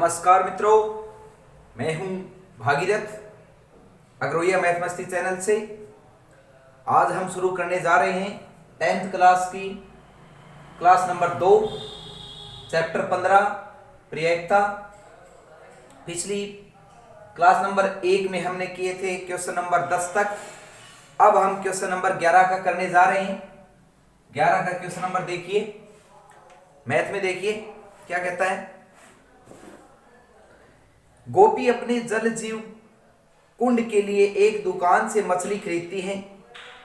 नमस्कार मित्रों, मैं हूं भागीरथ अग्रोया मैथमेटिक्स चैनल से। आज हम शुरू करने जा रहे हैं 10th क्लास की क्लास नंबर 2 चैप्टर 15 प्रयेकता। पिछली क्लास नंबर 1 में हमने किए थे क्वेश्चन नंबर 10 तक। अब हम क्वेश्चन नंबर 11 का करने जा रहे हैं। 11 का क्वेश्चन नंबर देखिए, मैथ में देखिए क्या कहता है। गोपी अपने जल जीव कुंड के लिए एक दुकान से मछली खरीदती है।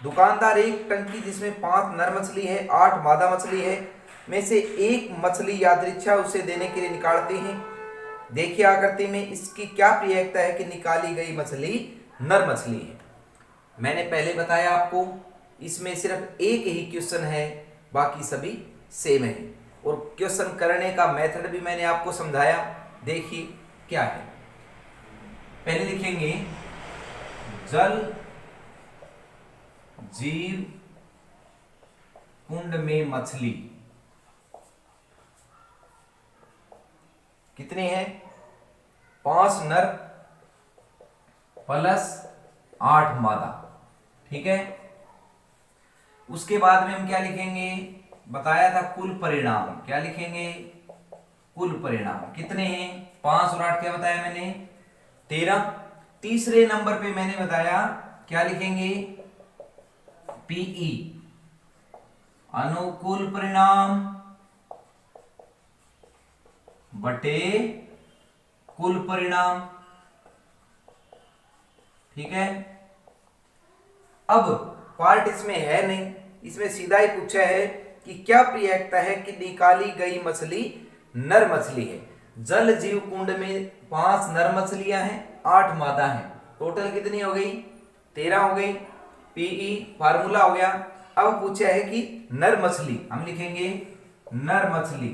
दुकानदार एक टंकी जिसमें 5 नर मछली है, 8 मादा मछली है में से एक मछली यादृच्छा उसे देने के लिए निकालते हैं। देखिए आकृति में इसकी क्या प्रयेकता है कि निकाली गई मछली नर मछली है। मैंने पहले बताया आपको, इसमें सिर्फ एक ही क्वेश्चन है, बाकी सभी सेम है। और क्वेश्चन करने का मेथड भी मैंने आपको समझाया। देखिए क्या है। पहले लिखेंगे जल जीव कुंड में मछली कितने हैं? 5 नर प्लस 8 मादा। ठीक है। उसके बाद में हम क्या लिखेंगे? बताया था कुल परिणाम। क्या लिखेंगे? कुल परिणाम कितने हैं? 5 और 8 क्या बताया मैंने? 13। तीसरे नंबर पे मैंने बताया क्या लिखेंगे? पीई अनुकूल परिणाम बटे कुल परिणाम। ठीक है। अब पार्ट इसमें है नहीं, इसमें सीधा ही पूछा है कि क्या प्रयेकता है कि निकाली गई मछली नर मछली है। जल जीव कुंड में 5 नर मछलियां हैं, 8 मादा हैं। टोटल कितनी हो गई? 13 हो गई। पीई फार्मूला हो गया। अब पूछा है कि नर मछली, हम लिखेंगे नर मछली।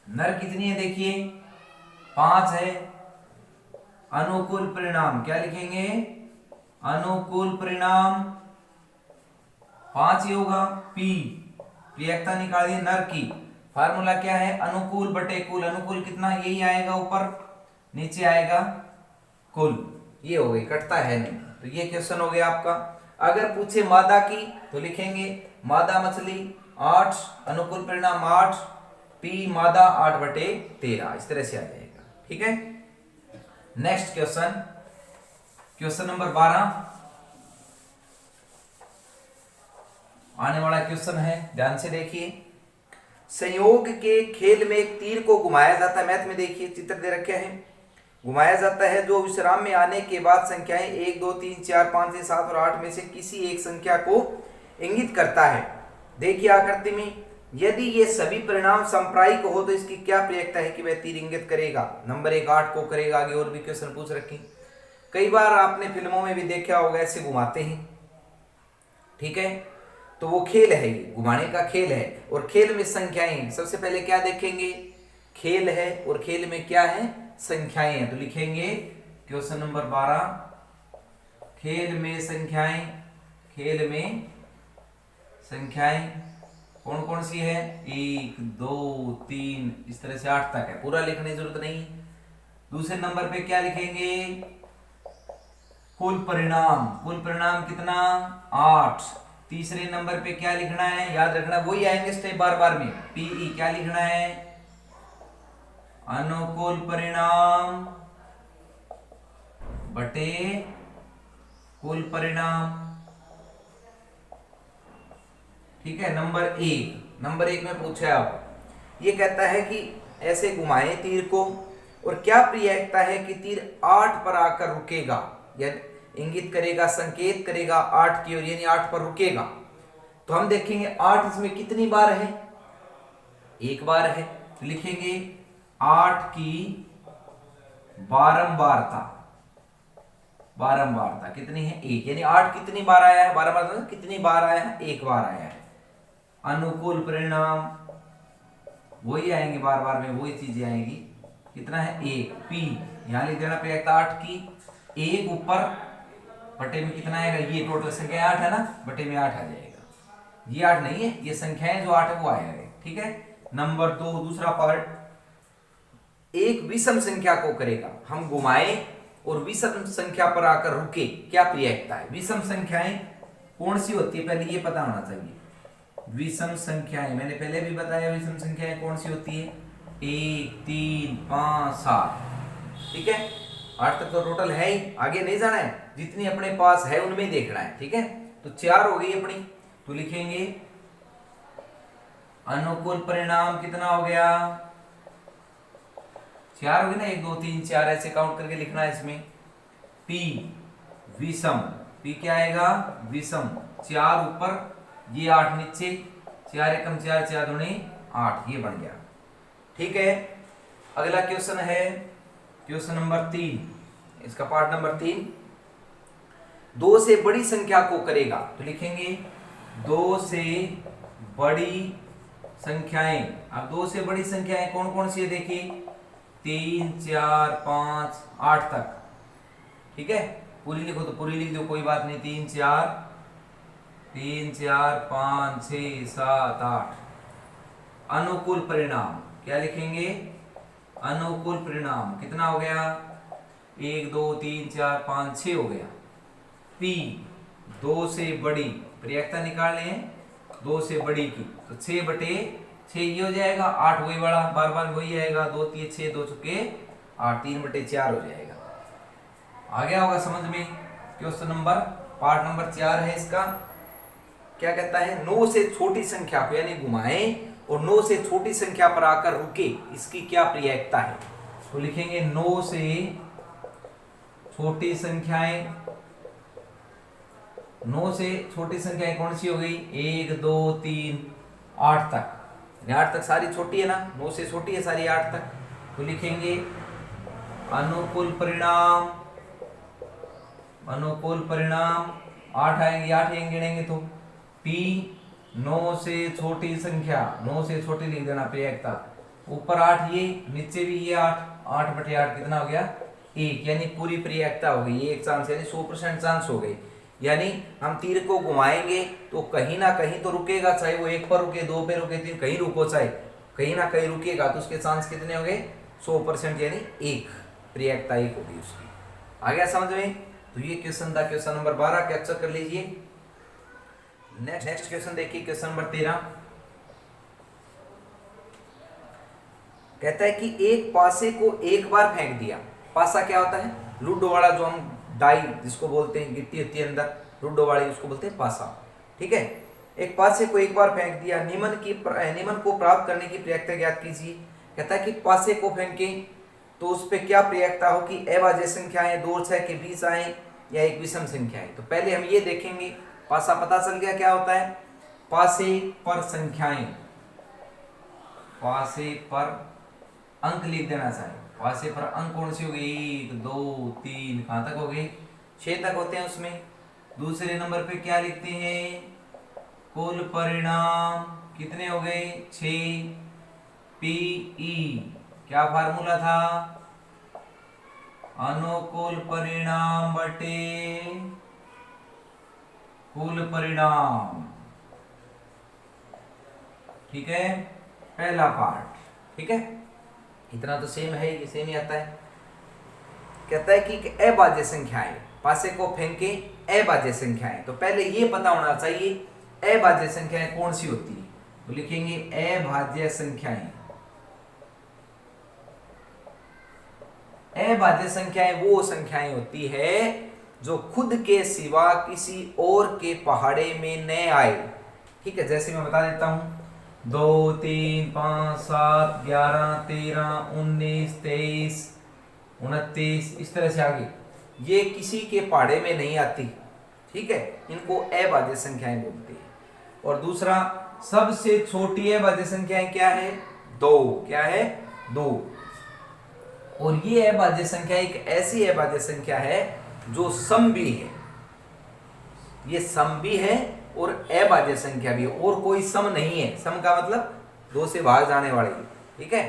नर कितनी है? देखिए 5 है। अनुकूल परिणाम क्या लिखेंगे? अनुकूल परिणाम 5 ही होगा। पी प्रयेकता निकालिए नर की। फार्मूला क्या है? अनुकूल बटे कुल। अनुकूल कितना? यही आएगा ऊपर, नीचे आएगा कुल। ये हो गई, कटता है नहीं। तो ये क्वेश्चन हो गया आपका। अगर पूछे मादा की तो लिखेंगे मादा मछली 8, अनुकूल परिणाम 8, पी मादा 8 बटे 13। इस तरह से आ जाएगा। ठीक है। नेक्स्ट क्वेश्चन, क्वेश्चन नंबर 12 आने वाला क्वेश्चन है, ध्यान से देखिए। संयोग के खेल में एक तीर को घुमाया जाता है। मैथ में देखिए चित्र दे रखे हैं। घुमाया जाता है जो विश्राम में आने के बाद संख्याएं 1 2 3 4 5 6 7 और 8 में से किसी एक संख्या को इंगित करता है। देखिए आकृति में, यदि ये सभी परिणाम संप्रायिक हो तो इसकी क्या प्रयेकता है कि वह तीर इंगित करेगा। नंबर 1 8 को करेगा। आगे और भी क्वेश्चन पूछ रखे। कई बार आपने फिल्मों में भी देखा होगा, ऐसे घुमाते हैं। ठीक है। तो वो खेल है, ये घुमाने का खेल है। और खेल में संख्याएं, सबसे पहले क्या देखेंगे? खेल है और खेल में क्या है? संख्याएं हैं। तो लिखेंगे क्वेश्चन नंबर 12 खेल में संख्याएं। खेल में संख्याएं कौन कौन सी है? 1 2 3 इस तरह से 8 तक है। पूरा लिखने की जरूरत नहीं। दूसरे नंबर पे क्या लिखेंगे? कुल परिणाम। कुल परिणाम कितना? 8। तीसरे नंबर पे क्या लिखना है? याद रखना, वही आएंगे स्टेप बार बार में। पीई क्या लिखना है? अनुकूल परिणाम बटे कुल परिणाम। ठीक है। नंबर 1 में पूछा है। अब ये कहता है कि ऐसे घुमाए तीर को, और क्या प्रयेकता है कि तीर 8 पर आकर रुकेगा, यानी इंगित करेगा, संकेत करेगा 8 की ओर, यानी 8 पर रुकेगा। तो हम देखेंगे 8 इसमें कितनी बार है? 1 बार है। तो लिखेंगे 8 की बारंबारता। बारंबारता कितनी है? 1। यानी 8 कितनी बार आया है? बारंबारता कितनी बार आया है? 1 बार आया है। अनुकूल परिणाम वही आएंगे, बार बार में वही चीजें आएंगी। कितना है? 1। पी यहां लिख देना प्रयेकता 8 की। 1 ऊपर बटे में कितना आएगा? ये टोटल संख्या 8 है ना, बटे में 8 आ जाएगा। ये 8 नहीं है, ये संख्याएं जो 8 है वो आएगा। ठीक है। नंबर 2 दूसरा पार्ट, एक विषम संख्या को करेगा, हम घुमाएं और विषम संख्या पर आकर रुके, क्या प्रियकता है? विषम संख्याएं कौन सी होती है पहले ये पता होना चाहिए। विषम संख्याएं मैंने पहले भी बताया, विषम संख्याएं कौन सी होती है? 1 3 5 7, ठीक है। 8 तक तो टोटल है ही, आगे नहीं जाना है, जितनी अपने पास है उनमें ही देखना है, ठीक है। तो 4 हो गई अपनी, तो लिखेंगे अनुकूल परिणाम कितना हो गया? 4 हो गई ना, 1 2 3 4 ऐसे काउंट करके लिखना है इसमें। P विषम, P क्या आएगा? विषम। 4 ऊपर, ये 8 नीचे, 4 एकम 4 4 दूनी 8, ये बन गया, ठीक है। अगला क्वेश्चन है क्वेश्चन नंबर 3, इसका पार्ट नंबर 3। 2 से बड़ी संख्या को करेगा, तो लिखेंगे 2 से बड़ी संख्याएं। अब 2 से बड़ी संख्याएं कौन कौन सी है देखिए, 3 4 5 8 तक, ठीक है। पूरी लिखो तो पूरी लिख दो, कोई बात नहीं। 3 4 5 6 7 8। अनुकूल परिणाम क्या लिखेंगे? अनुकूल परिणाम कितना हो गया? 1 2 3 4 5 6 हो गया। P 2 से बड़ी, प्रियकता निकाल लें 2 से बड़ी की, तो 6/6 ये हो जाएगा, 8 वही बड़ा, बार बार वही आएगा, 2 3 6 2 चुके 8, 3/4 हो जाएगा। आ गया होगा समझ में। क्वेश्चन नंबर पार्ट नंबर 4 है इसका, क्या कहता है? 9 से छोटी संख्या को यानी घुमाएं और 9 से छोटी संख्या पर आकर रुके, इसकी क्या प्रियकता है? तो लिखेंगे 9 से छोटी संख्याएं। 9 से छोटी संख्याएं कौन सी हो गई? 1 2 3 8 तक, 8 तक सारी छोटी है ना, 9 से छोटी है सारी 8 तक, तो लिखेंगे अनुकूल परिणाम। अनुकूल परिणाम 8 आएंगे, 8 गिनेंगे तो P 9 से छोटी संख्या, 9 से छोटी लिख देना प्रियकता, ऊपर 8 ये, नीचे भी ये 8, 8/8 कितना हो गया? 1, यानी पूरी प्रियकता हो गई, 1 चांस यानी 100% चांस हो गई। यानी हम तीर को घुमाएंगे तो कहीं ना कहीं तो रुकेगा, चाहे वो 1 पर रुके, 2 पे रुके, 3 कहीं रुको, चाहे कहीं ना कहीं रुकेगा, तो उसके चांस कितने हो गए? 100%, यानी 1, प्रियकता 1 होगी उसकी। आ गया समझ में? तो ये क्वेश्चन था क्वेश्चन नंबर 12, कैप्चर कर लीजिए। नेक्स्ट क्वेश्चन देखिए, क्वेश्चन नंबर 13 कहता है कि एक पासे को एक बार फेंक दिया। पासा क्या होता है? लूडो वाला, जो हम डाई जिसको बोलते हैं, गिट्टी होती है अंदर, लूडो वाली उसको बोलते हैं पासा, ठीक है। एक पासे को एक बार फेंक दिया, निम्न को प्राप्त करने की प्रियकता ज्ञात कीजिए। कहता है कि पासे को फेंके तो उस पर क्या प्रियकता हो कि अभाज्य संख्याएं 2 और 6 के बीच आए या एक विषम संख्या है। तो पहले हम ये देखेंगे, पासा पता चल गया क्या होता है? पासे पर संख्याएं, पासे पर अंक लिख देना चाहिए। पासे पर अंक कौन सी हो गई? 1 2 3, कहां तक हो गई? 6 तक होते हैं उसमें। दूसरे नंबर पे क्या लिखते हैं? कुल परिणाम कितने हो गए? 6। PE क्या फार्मूला था? अनुकूल परिणाम बटे कुल परिणाम, ठीक है, पहला पार्ट, ठीक है। इतना तो सेम है, ये सेम ही आता है। कहता है कि अभाज्य संख्याएं, पासे को फेंके अभाज्य संख्याएं, तो पहले ये पता होना चाहिए अभाज्य संख्याएं कौन सी होती है। तो लिखेंगे अभाज्य संख्याएं। अभाज्य संख्याएं वो संख्याएं होती है जो खुद के सिवा किसी और के पहाड़े में न आए, ठीक है। जैसे मैं बता देता हूं, 2 3 5 7 11 13 19 23 29, इस तरह से आगे, ये किसी के पहाड़े में नहीं आती, ठीक है। इनको अभाज्य संख्याएं बोलते हैं। और दूसरा, सबसे छोटी अभाज्य संख्याएं क्या है? 2। क्या है? 2। और ये अभाज्य संख्या एक ऐसी अभाज्य संख्या है जो सम भी है, ये सम भी है और अभाज्य संख्या भी है, और कोई सम नहीं है। सम का मतलब 2 से भाग जाने वाली, ठीक है।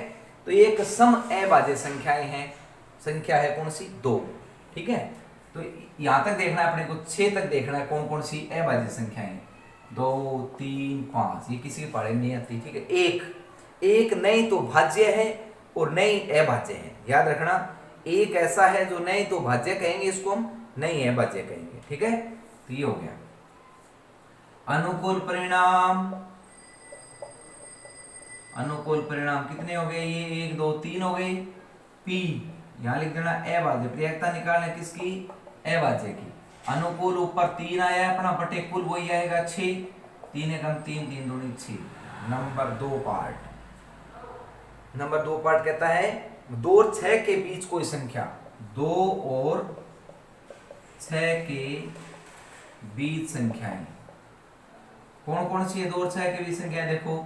तो ये एक सम अभाज्य संख्याएं हैं। संख्या है कौन सी? 2, ठीक है। तो यहां तक देखना है अपने को, 6 तक देखना है कौन कौन सी अभाज्य संख्याएं। 2 3 5 ये किसी के पहाड़े में नहीं आती, ठीक है। एक नहीं तो भाज्य है, और नई अभाज्य है। याद रखना, एक ऐसा है जो नई तो भाज्य कहेंगे, इसको हम नई अभाज्य कहेंगे। ठीक है, तो ये हो गया अनुकूल परिणाम। अनुकूल परिणाम कितने हो गए? ये 1 2 3 हो गए। पी यहां लिख देना अभाज्य, प्रियकता निकालना किसकी? अभाज्य की। अनुकूल ऊपर 3 आया अपना, बटे कुल वही आएगा 6। 3 एकम 3, 3 दूनी 6। Number 2 part. नंबर 2 पार्ट कहता है 2 और 6 के बीच कोई संख्या। 2 और 6 के बीच संख्याएं कौन कौन सी है? 2 और 6 के बीच संख्याएं देखो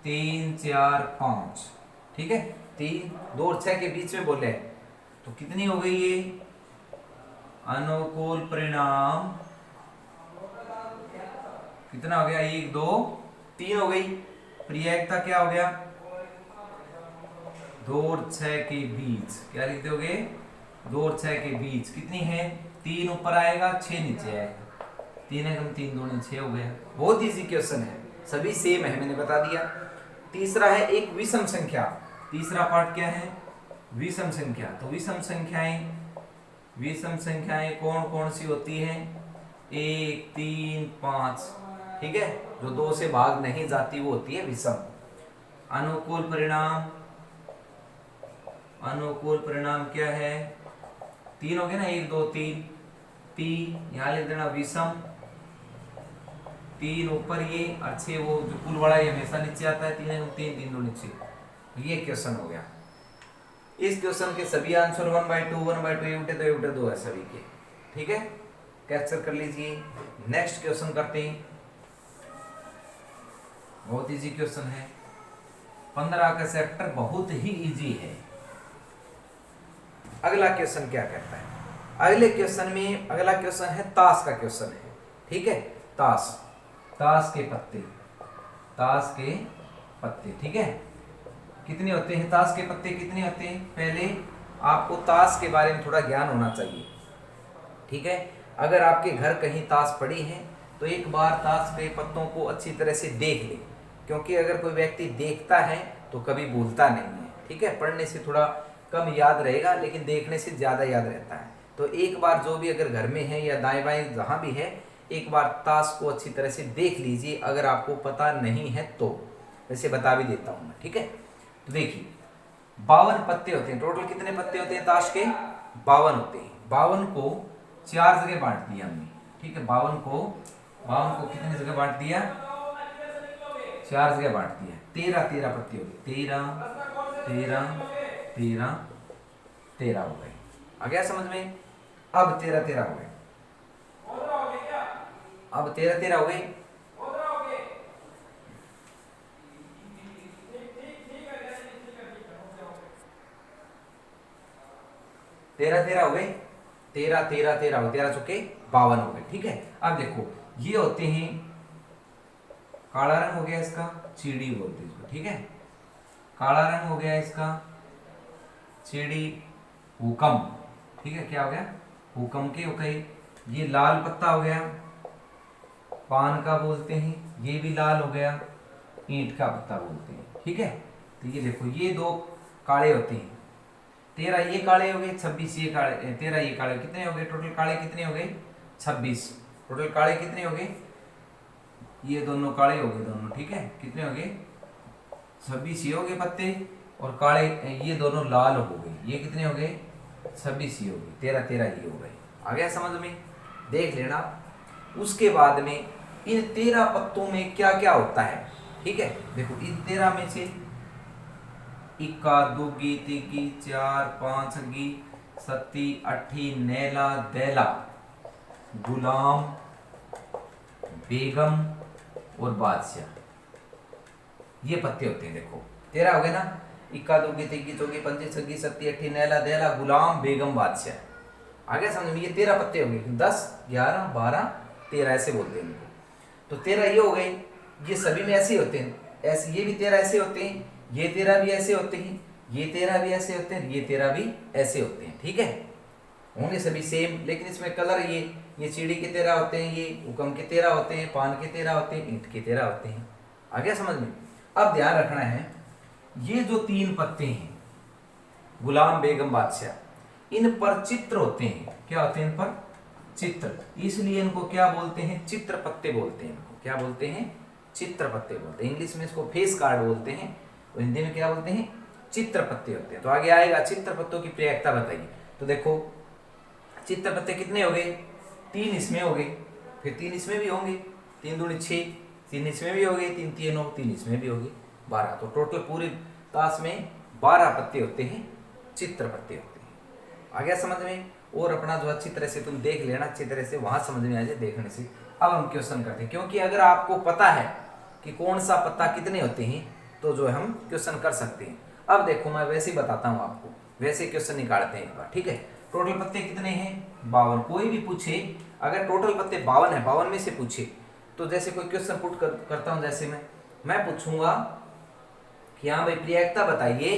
3 4 5। ठीक है, 2 और 6 के बीच में बोले तो कितनी हो गई ये? अनुकूल परिणाम कितना हो गया? 1 2 3 हो गई। प्रियकता क्या हो गया? 2 और 6 के बीच क्या लिख दोगे? 2 और 6 के बीच कितनी है? 3 ऊपर आएगा 6 नीचे आएगा। 3 एकम 3 दूनी 6 हो गया। बहुत इजी क्वेश्चन है, सभी सेम है, मैंने बता दिया। तीसरा है एक विषम संख्या। तीसरा पार्ट क्या है? विषम संख्या। तो विषम संख्याएं कौन कौन सी होती हैं? 1 3 5। ठीक है, जो 2 से भाग नहीं जाती वो होती है विषम। अनुकूल परिणाम, अनुकूल परिणाम क्या है? 3 हो गए ना, 1 2 3। पी यहां लिख देना विषम। 3 ऊपर ये और 6 वो जो कुल बड़ा ये हमेशा नीचे आता है। 3 3 3 दो नीचे। ये क्वेश्चन हो गया। इस क्वेश्चन के सभी आंसर 1/2 1/2 ये उल्टे 2 ये उल्टे 2 है सभी के। ठीक है, कैप्चर कर लीजिए। नेक्स्ट क्वेश्चन करते हैं। बहुत इजी क्वेश्चन है। 15 का सेक्टर बहुत ही इजी है। अगला क्वेश्चन क्या कहता है? अगले क्वेश्चन में अगला क्वेश्चन है ताश का क्वेश्चन है। ठीक है, ताश, ताश के पत्ते, ताश के पत्ते। ठीक है, कितने होते हैं ताश के पत्ते? कितने होते हैं? पहले आपको ताश के बारे में थोड़ा ज्ञान होना चाहिए। ठीक है, अगर आपके घर कहीं ताश पड़ी है तो एक बार ताश के पत्तों को अच्छी तरह से देख ले, क्योंकि अगर कोई व्यक्ति देखता है तो कभी भूलता नहीं है। ठीक है, पढ़ने से थोड़ा कम याद रहेगा लेकिन देखने से ज़्यादा याद रहता है। तो एक बार जो भी अगर घर में है या दाएं बाएं जहाँ भी है, एक बार ताश को अच्छी तरह से देख लीजिए, अगर आपको पता नहीं है तो। वैसे बता भी देता हूँ मैं। ठीक है, तो देखिए 52 पत्ते होते हैं। टोटल कितने पत्ते होते हैं ताश के? 52 होते हैं। 52 को 4 जगह बांट दिया हमने। ठीक है, 52 को कितने जगह बांट दिया? 4 जगह बांट दिया। 13 पत्ते हो गए। 13 13 13 हो गए। आ गया समझ में? अब 13 हो गए। अब 13 हो गए। तेरह हो गए। 13 चुके 52 हो गए। ठीक है, अब देखो ये होते हैं, काला रंग हो गया इसका, चीड़ी बोलते हैं इसको। ठीक है, काला रंग हो गया इसका, चीड़ी, हुकम। ठीक है, क्या हो गया? हुकम के हो गए। ये लाल पत्ता हो गया, पान का बोलते हैं। ये भी लाल हो गया, ईंट का पत्ता बोलते हैं। ठीक है, तो ये देखो ये 2 काले होते हैं। 13 ये काले हो गए, 26 ये काले, 13 ये काले। कितने हो गए टोटल काले? कितने हो गए? 26। टोटल काले कितने हो गए? ये दोनों काले हो गए दोनों। ठीक है, कितने हो गए? 26 ये हो गए पत्ते, और काले ये दोनों लाल हो गए। ये कितने हो गए? 26 ये हो गए। 13 ये हो गए। आ गया समझ में? देख लेना। उसके बाद में इन 13 पत्तों में क्या क्या होता है। ठीक है, देखो इन 13 में से 1 2 3 4 5 7 8 नैला दैला गुलाम बेगम और बादशाह, ये पत्ते होते हैं। देखो 13 हो गए ना, 1 2 3 4 5 6 7 8 नैला दैला गुलाम बेगम बादशाह। आगे समझ में? ये 13 पत्ते हो गए। 10 11 12 13 ऐसे बोलते हैं इनको। तो 13 ये हो गए। ये सभी में ऐसे होते हैं, ऐसे ये भी 13 ऐसे होते हैं, ये 13 भी ऐसे होते हैं, ये 13 भी ऐसे होते हैं, ये 13 भी ऐसे होते हैं। ठीक है, होंगे सभी सेम, लेकिन इसमें कलर ये चीड़ी के 13 होते हैं, ये हुक्म के 13 होते हैं, पान के 13 होते हैं, ईंट के 13 होते हैं। आ गया समझ में? अब ध्यान रखना है, ये जो 3 पत्ते हैं, गुलाम बेगम बादशाह, इन पर चित्र होते हैं। क्या होते हैं इन पर? चित्र। इसलिए इनको क्या बोलते हैं? चित्र पत्ते बोलते हैं। इनको क्या बोलते हैं? चित्र पत्ते बोलते हैं। इंग्लिश में इसको फेस कार्ड बोलते हैं और हिंदी में क्या बोलते हैं? चित्र पत्ते होते हैं। तो आगे आएगा चित्र पत्तों की प्रयोक्ता बताइए। तो देखो चित्र पत्ते कितने हो गए? 3 इसमें हो गए, फिर 3 इसमें भी होंगे, 3 दूनी 6, 3 इसमें भी हो गए, 3 3 9, 3 इसमें भी हो गए, 12। तो टोटल पूरे ताश में 12 पत्ते होते हैं, चित्र पत्ते होते हैं। आ गया समझ में? और अपना जो अच्छी तरह से तुम देख लेना, अच्छी तरह से वहां समझ में आ जाए देखने से। अब हम क्वेश्चन करते हैं, क्योंकि अगर आपको पता है कि कौन सा पत्ता कितने होते हैं तो जो है हम क्वेश्चन कर सकते हैं। अब देखो मैं वैसे ही बताता हूँ आपको, वैसे क्वेश्चन निकालते हैं एक बार, ठीक है। टोटल पत्ते कितने हैं? 52। कोई भी पूछे अगर टोटल पत्ते 52 है, 52 में से पूछे तो जैसे कोई क्वेश्चन पुट करता हूं, जैसे मैं पूछूंगा कि हाँ भाई प्रयोक्ता बताइए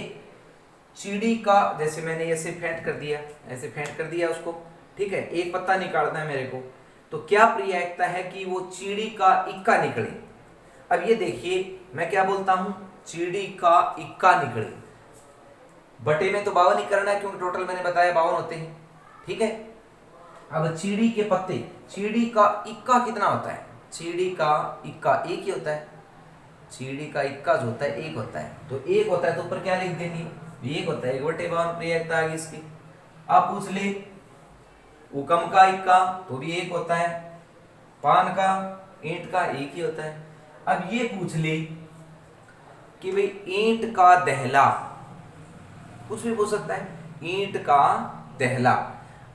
चीड़ी का, जैसे मैंने ऐसे फेंट कर दिया, ऐसे फेंट कर दिया उसको, ठीक है, एक पत्ता निकालना है मेरे को, तो क्या प्रयोक्ता है कि वो चीड़ी का इक्का निकले। अब ये देखिए मैं क्या बोलता हूं, चीड़ी का इक्का निकले। बटे में तो 52 ही करना है क्योंकि टोटल मैंने बताया 52 होते हैं, ठीक है। अब चीड़ी के पत्ते, चीड़ी का इक्का कितना होता है? चीड़ी का इक्का एक ही होता है। चीड़ी का इक्का जो होता है एक होता है, तो एक होता है तो ऊपर क्या लिख देंगे? एक होता है, 1/52 प्रयोक्ता आ गई इसकी। आप पूछ ले उकम का इक्का तो भी एक होता है, पान का, ईंट का एक ही होता है। अब ये पूछ ले कि भाई ईंट का दहला, कुछ भी पूछ सकता है, ईंट का दहला।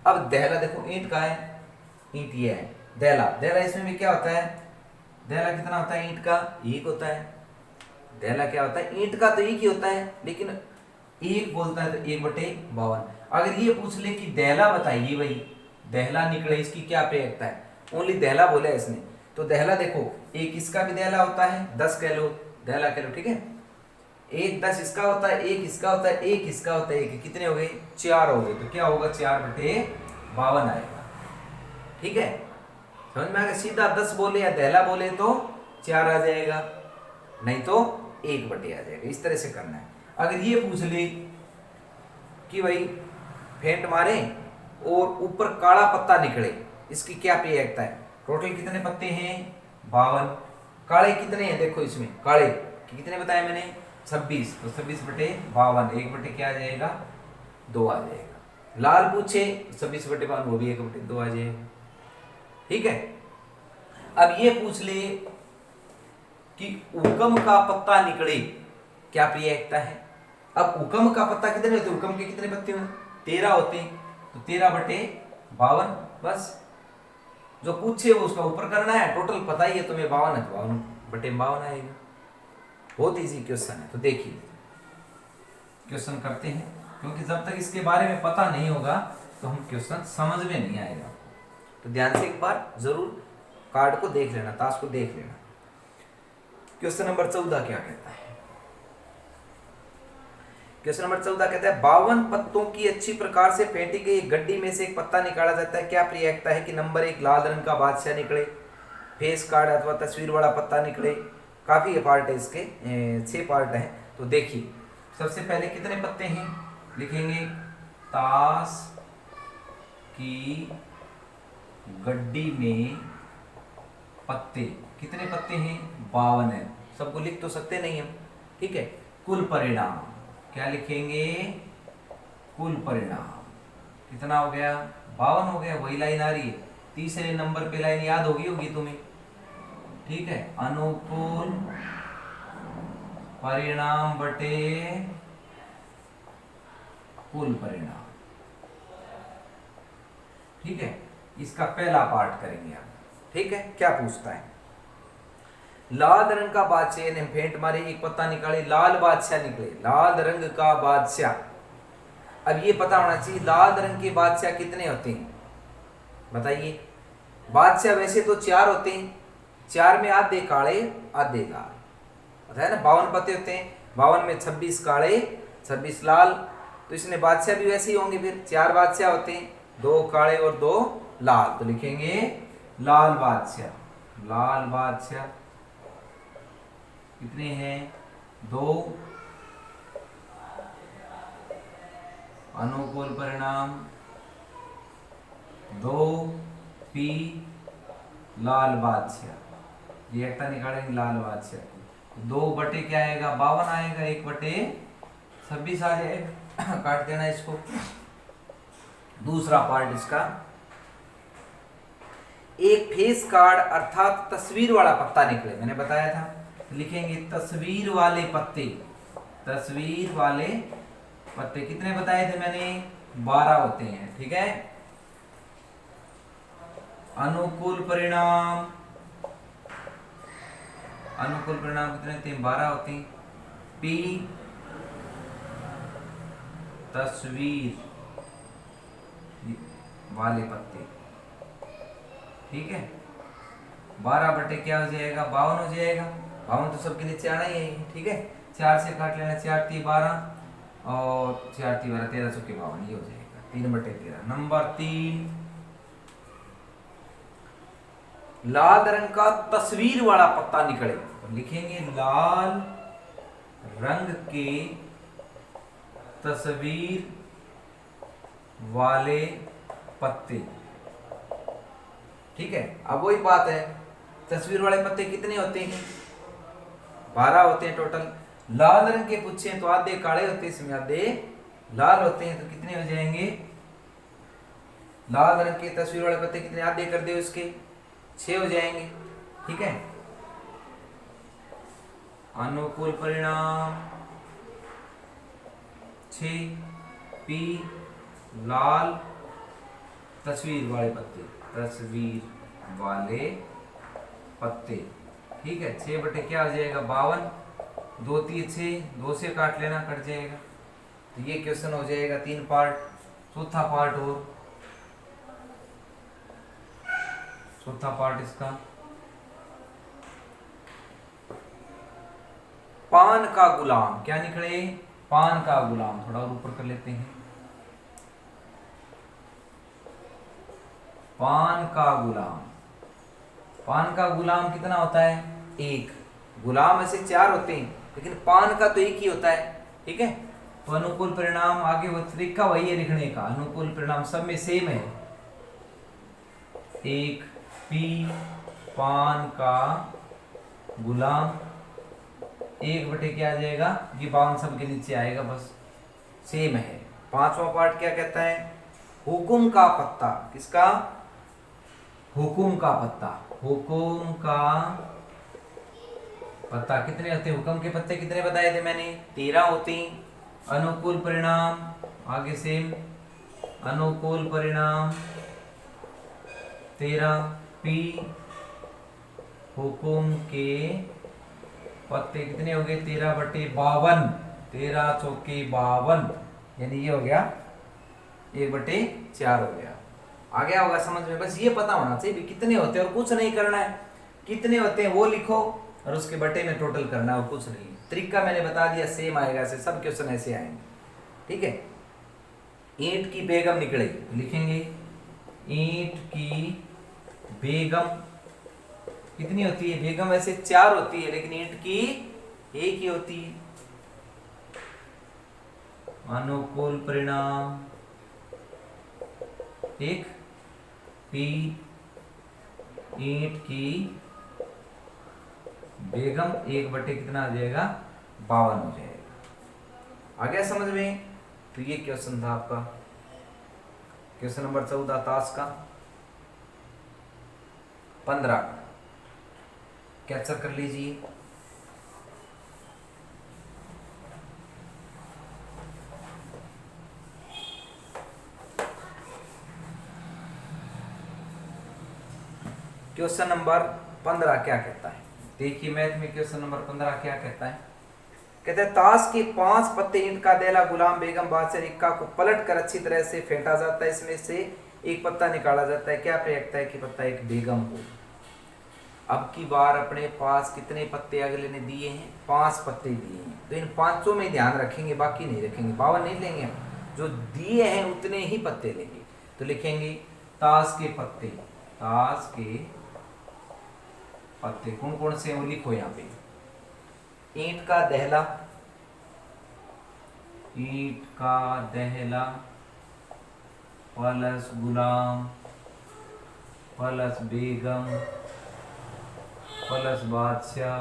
अब दहला देखो ईंट का है, ईंट ये है, दहला, दहला इसमें भी क्या होता है? दहला कितना होता है? ईंट का एक होता है। दहला क्या होता है? ईंट का तो एक ही होता है, लेकिन एक बोलता है तो 1/52। अगर ये पूछ ले कि दहला बताइए भाई, दहला निकले इसकी क्या प्रयोक्ता है, ओनली दहला बोला है इसने, तो दहला देखो एक इसका भी दहला होता है, 10 कह लो, दहला कह लो, ठीक है। एक 10 इसका होता है, एक इसका होता है, एक इसका होता है, एक कितने हो गए? 4 हो गए। तो क्या होगा? 4/52 आएगा, ठीक है। समझ में आ गया? सीधा 10 बोले या दहला बोले तो 4 आ जाएगा, नहीं तो 1/, आ जाएगा। इस तरह से करना है। अगर ये पूछ ले कि भाई फेंट मारे और ऊपर काला पत्ता निकले, इसकी क्या प्रयोक्ता है? टोटल कितने पत्ते हैं? 52। काले कितने हैं? देखो इसमें काले कितने बताए मैंने? 26। तो 26/52, 1 क्या आ जाएगा? 2 आ जाएगा। लाल पूछे 26/52, वो भी 1/2 आ जाएगा, ठीक है। अब ये पूछ ले कि उकम का पत्ता निकले, क्या प्रयोक्ता है? अब उकम का पत्ता कितने होते हैं? उकम के कितने पत्ते होते हैं? 13 होते हैं, तो 13/52। बस जो पूछे वो उसका ऊपर करना है, टोटल पता ही है तुम्हें 52 है, तो 52/52 आएगा। बहुत इजी क्वेश्चन है। तो देखिए क्वेश्चन करते हैं, क्योंकि जब तक इसके बारे में पता नहीं होगा तो हम क्वेश्चन समझ में नहीं आएगा। तो ध्यान से एक बार जरूर कार्ड को देख लेना, ताश को देख लेना। क्वेश्चन नंबर 14 क्या कहता है? क्वेश्चन नंबर 14 कहता है 52 पत्तों की अच्छी प्रकार से फेंटी गई गड्डी में से एक पत्ता निकाला जाता है, क्या प्रयोक्ता है कि नंबर 1 लाल रंग का बादशाह निकले, फेस कार्ड अथवा तस्वीर वाला पत्ता निकले। काफी पार्ट है इसके, 6 पार्ट है। तो देखिए सबसे पहले कितने पत्ते हैं? लिखेंगे ताश की गड्डी में पत्ते, कितने पत्ते हैं? 52 है। सबको लिख तो सकते नहीं हम, ठीक है। कुल परिणाम क्या लिखेंगे? कुल परिणाम कितना हो गया? 52 हो गया। वही लाइन आ रही है, तीसरे नंबर पे लाइन याद होगी तुम्हें, ठीक है। अनुकूल परिणाम बटे कुल परिणाम, ठीक है। इसका पहला पार्ट करेंगे आप, ठीक है। क्या पूछता है? लाल रंग का बादशाह ने फेंट मारी, एक पत्ता निकाले, लाल बादशाह निकले, लाल रंग का बादशाह। अब ये पता होना चाहिए लाल रंग के बादशाह कितने होते हैं, बताइए। बादशाह वैसे तो 4 होते हैं, 4 में आधे काले आधे लाल, पता है ना। 52 पत्ते होते हैं, 52 में 26 काले 26 लाल, तो इसमें बादशाह भी वैसे ही होंगे। फिर 4 बादशाह होते हैं, 2 काले और 2 लाल, तो लिखेंगे लाल बादशाह। लाल बादशाह कितने हैं? 2 अनुकूल परिणाम 2 पी लाल बादशाह, रिएक्टर निकालेंगे लाल बादशाह की, 2 बटे क्या आएगा 52 आएगा, 1/26 आ जाएगा। काट देना इसको। दूसरा पार्ट इसका, एक फेस कार्ड अर्थात तस्वीर वाला पत्ता निकले, मैंने बताया था, लिखेंगे तस्वीर वाले पत्ते। तस्वीर वाले पत्ते कितने बताए थे मैंने, 12 होते हैं, ठीक है। अनुकूल परिणाम, अनुकूल परिणाम कितने होते हैं, 12 होते हैं। पी तस्वीर वाले पत्ते, ठीक है। 12 बटे क्या हो जाएगा 52 हो जाएगा। 52 तो सबके नीचे आना ही है, ठीक है। 4 से काट लेना, 4 3 12 और 4 3 12 13 चौके 52, ये हो जाएगा 3/13। नंबर 3, लाल रंग का तस्वीर वाला पत्ता निकले, तो लिखेंगे लाल रंग के तस्वीर वाले पत्ते, ठीक है। अब वही बात है, तस्वीर वाले पत्ते कितने होते हैं, 12 होते हैं टोटल। लाल रंग के पूछे तो आधे काले होते हैं, इसमें आधे लाल होते हैं, तो कितने हो जाएंगे, लाल रंग के तस्वीर वाले पत्ते कितने, आधे कर दो इसके, 6 हो जाएंगे, ठीक है। अनुकूल परिणाम 6 पी लाल तस्वीर वाले पत्ते, तस्वीर वाले पत्ते, ठीक है। 6 बटे क्या हो जाएगा 52, 2 3 6, 2 से काट लेना, कट जाएगा। तो ये क्वेश्चन हो जाएगा 3 पार्ट। चौथा पार्ट और, चौथा पार्ट इसका, पान का गुलाम क्या निकले, पान का गुलाम, थोड़ा और ऊपर कर लेते हैं। पान का गुलाम, पान का गुलाम कितना होता है, 1। गुलाम ऐसे 4 होते हैं, लेकिन पान का तो 1 ही होता है, ठीक है। तो अनुकूल परिणाम आगे वो तरीका वही है लिखने का, अनुकूल परिणाम सब में सेम है। 1 पी पान का गुलाम, 1 बटे क्या आ जाएगा, ये 52 सब के नीचे आएगा, बस सेम है। 5वां पार्ट क्या कहता है, हुकुम का पत्ता, किसका, हुकुम का पत्ता। हुकुम का पत्ता कितने होते हैं, हुकुम के पत्ते कितने बताए थे मैंने, 13 होते हैं। अनुकूल परिणाम आगे सेम, अनुकूल परिणाम 13 पी हुकुम के पत्ते कितने हो गए, 13/52, 13 चौके 52, यानी ये हो गया 1/4 हो गया। आ गया होगा समझ में, बस ये पता होना चाहिए कितने होते हैं, और कुछ नहीं करना है, कितने होते हैं वो लिखो और उसके बटे में टोटल करना है, और कुछ नहीं। तरीका मैंने बता दिया, सेम आएगा, ऐसे सब क्वेश्चन ऐसे आएंगे, ठीक है। ईंट की बेगम निकले, लिखेंगे ईंट की बेगम कितनी होती है, बेगम वैसे 4 होती है, लेकिन ईंट की 1 ही होती है। अनुकूल परिणाम 1 पी ईंट की बेगम 1 बटे कितना आ जाएगा 52 हो जाएगा। आ गया समझ में। तो ये क्वेश्चन था आपका, क्वेश्चन नंबर 14 ताश का 15 कैप्चर कर लीजिए। क्वेश्चन नंबर 15 क्या कहता है, देखिए मैथ में क्वेश्चन नंबर 15 क्या कहता है। कहते हैं ताश के 5 पत्ते ईंट का देला गुलाम बेगम बादशाह इक्का को पलट कर अच्छी तरह से फेंटा जाता है, इसमें से एक पत्ता निकाला जाता है, क्या प्रयत्न है कि पत्ता एक बेगम हो। अब की बार अपने पास कितने पत्ते अगले ने दिए हैं, 5 पत्ते दिए हैं, तो इन 5 में ध्यान रखेंगे, बाकी नहीं रखेंगे, 52 नहीं लेंगे हम, जो दिए हैं उतने ही पत्ते लेंगे। तो लिखेंगे ताश के पत्ते, ताश के पत्ते कौन कौन से हैं वो लिखो यहाँ पे। ईंट का दहला, ईंट का दहला प्लस गुलाम प्लस बेगम प्लस बादशाह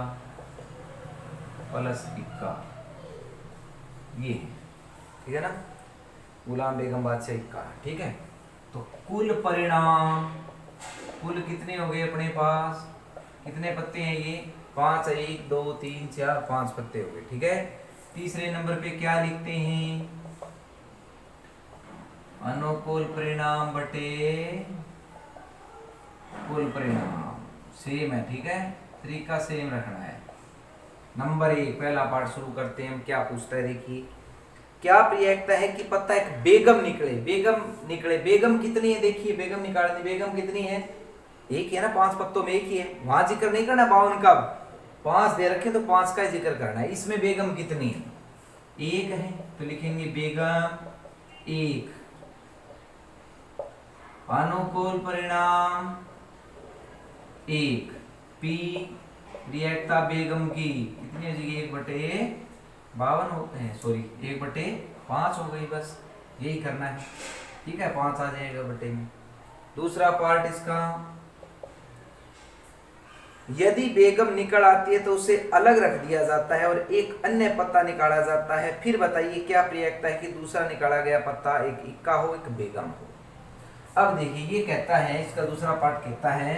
प्लस इक्का, ये है, ठीक है ना। गुलाम बेगम बादशाह इक्का, ठीक है। तो कुल परिणाम, कुल कितने हो गए अपने पास, कितने पत्ते हैं ये, 5 है, 1 2 3 4 5 पत्ते हो गए, ठीक है। तीसरे नंबर पे क्या लिखते हैं, अनुकूल परिणाम बटे कुल परिणाम, सेम है, ठीक है, तरीका सेम रखना है। नंबर 1 पहला पार्ट शुरू करते हैं हम। क्या पूछता है, देखिए, क्या प्रयेकता है कि पत्ता एक बेगम निकले, बेगम निकले, बेगम कितनी है, देखिए बेगम निकालनी, बेगम कितनी है, एक है ना, 5 पत्तों में एक ही है, वहां जिक्र नहीं करना 52 का, 5 दे रखे तो 5 का जिक्र करना है। इसमें बेगम कितनी है, 1 है, तो लिखेंगे बेगम 1। अनुकूल परिणाम 1, पी रिएक्टता बेगम की कितनी हो जाएगी, 1/52 होते हैं, सॉरी 1/5 हो गई, बस यही करना है, ठीक है, 5 आ जाएगा बटे में। दूसरा पार्ट इसका, यदि बेगम निकल आती है तो उसे अलग रख दिया जाता है और एक अन्य पत्ता निकाला जाता है, फिर बताइए क्या प्रयेकता है कि दूसरा निकाला गया पत्ता एक इक्का हो एक बेगम हो। अब देखिए ये कहता है, इसका दूसरा पार्ट कहता है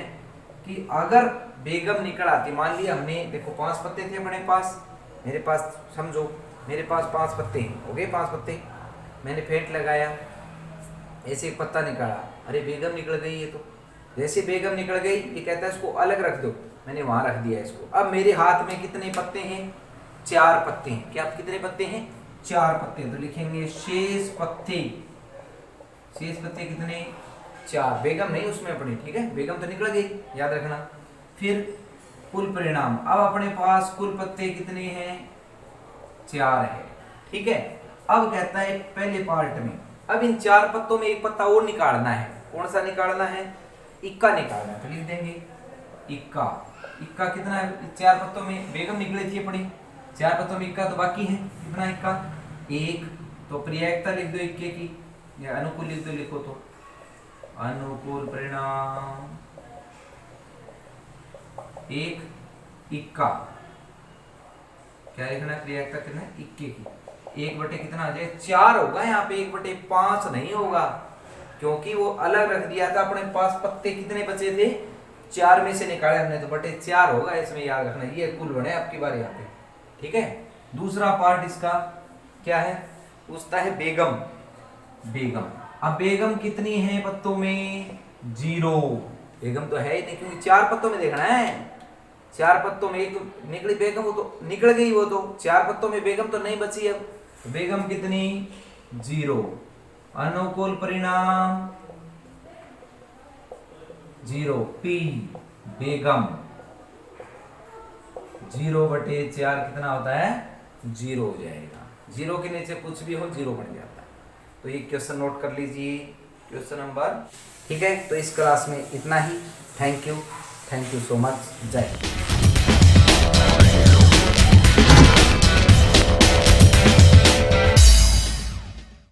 कि अगर बेगम निकल आती, मान लिया हमने, देखो 5 पत्ते थे अपने पास, मेरे पास समझो मेरे पास 5 पत्ते हैं, हो गए 5 पत्ते, मैंने फेंट लगाया, ऐसे एक पत्ता निकाला, अरे बेगम निकल गई है, तो जैसे बेगम निकल गई ये कहता है इसको अलग रख दो, मैंने वहां रख दिया इसको। अब मेरे हाथ में कितने पत्ते हैं, 4 पत्ते हैं, क्या कितने पत्ते हैं, 4 पत्ते, तो लिखेंगे शेष पत्ते, शेष पत्ते कितने, 4, बेगम नहीं उसमें अपनी, ठीक है, बेगम तो निकल गई, याद रखना। फिर कुल परिणाम, अब अपने पास कुल पत्ते कितने हैं, 4 है, ठीक है। अब कहता है पहले पार्ट में, अब इन 4 पत्तों में एक पत्ता और निकालना है, कौन सा निकालना है, इक्का निकालना है, तो लिख देंगे इक्का। इक्का कितना है, 4 पत्तों में बेगम निकली थी अपनी, 4 पत्तों में इक्का तो बाकी है, कितना इक्का, 1, तो प्रयेकता लिख दो इक्के की, या अनुकूल लिख दो, लिखो तो अनुकूल परिणाम 1 इक्का, क्या लिखना है, प्रयेकता कितना है, इक्के की, 1 कितना आ जाए, 4 होगा यहाँ पे, 1/5 नहीं होगा, क्योंकि वो अलग रख दिया था, अपने पास पत्ते कितने बचे थे, 4 में से निकाले हमने, तो 4 होगा, इसमें याद रखना, ये कुल बने आपकी बार यहाँ पे, ठीक है। दूसरा पार्ट इसका क्या है, पूछता है बेगम, बेगम, अब बेगम कितनी है पत्तों में, 0, बेगम तो है ही नहीं, क्योंकि 4 पत्तों में देखना है, 4 पत्तों में एक तो निकली बेगम, वो तो निकल गई, वो तो 4 पत्तों में बेगम तो नहीं बची, अब तो बेगम कितनी, 0, अनुकूल परिणाम 0, पी बेगम 0/4 कितना होता है, 0 हो जाएगा, 0 के नीचे कुछ भी हो 0 बन जाता है। तो ये क्वेश्चन नोट कर लीजिए, क्वेश्चन नंबर, ठीक है। तो इस क्लास में इतना ही, थैंक यू सो मच, जय हिंद।